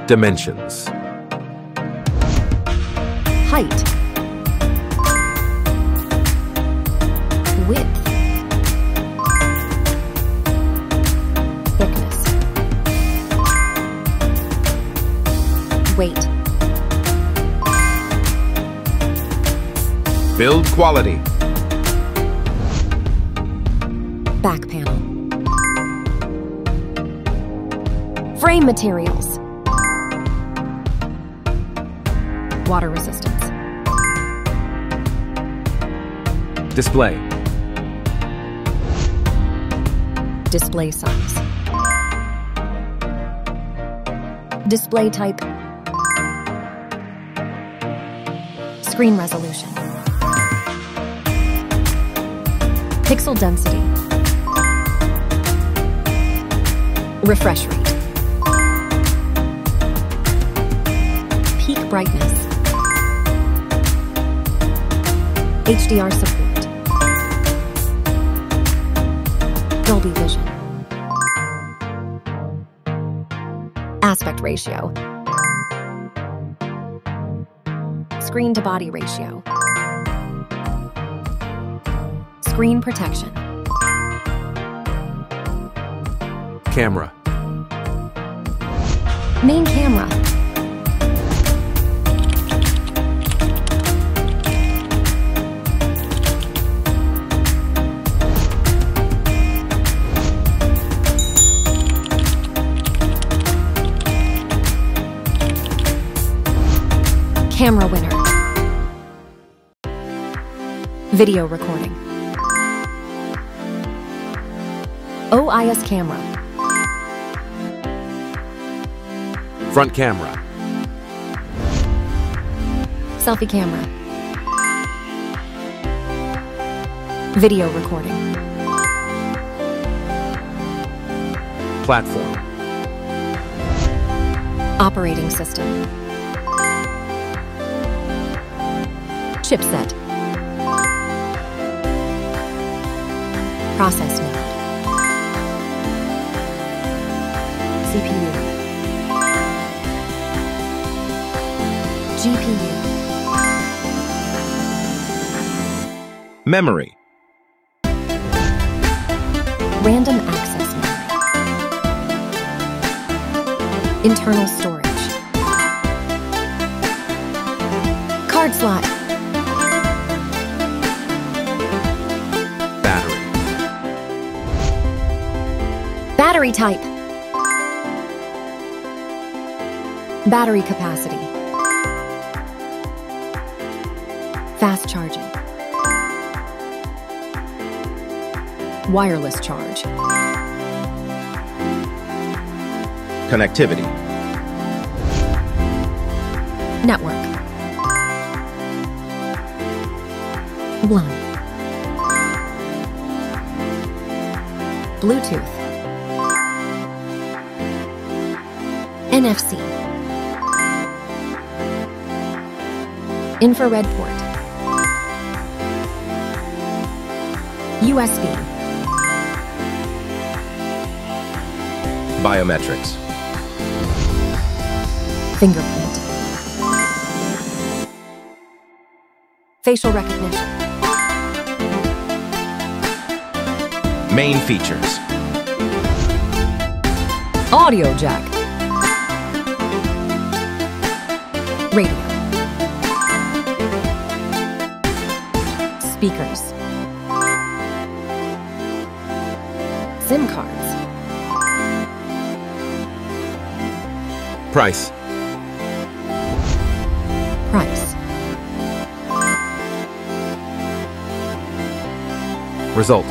Dimensions. Height. Width. Thickness. Weight. Build quality. Back panel. Frame materials. Water resistance. Display. Display size. Display type. Screen resolution. Pixel density. Refresh rate. Peak brightness. HDR support. Dolby Vision. Aspect ratio. Screen to body ratio. Screen protection. Camera. Main camera. Camera winner. Video recording. OIS camera. Front camera. Selfie camera. Video recording. Platform. Operating system. Chipset. Process node. CPU. GPU. Memory. Random access memory. Internal storage. Card slot. Battery. Battery type. Battery capacity. Fast charging. Wireless charge. Connectivity. Network. LAN. Bluetooth. NFC. Infrared port. USB. Biometrics. Fingerprint. Facial recognition. Main features. Audio jack. Radio. Speakers. SIM cards. Price. Price. Result.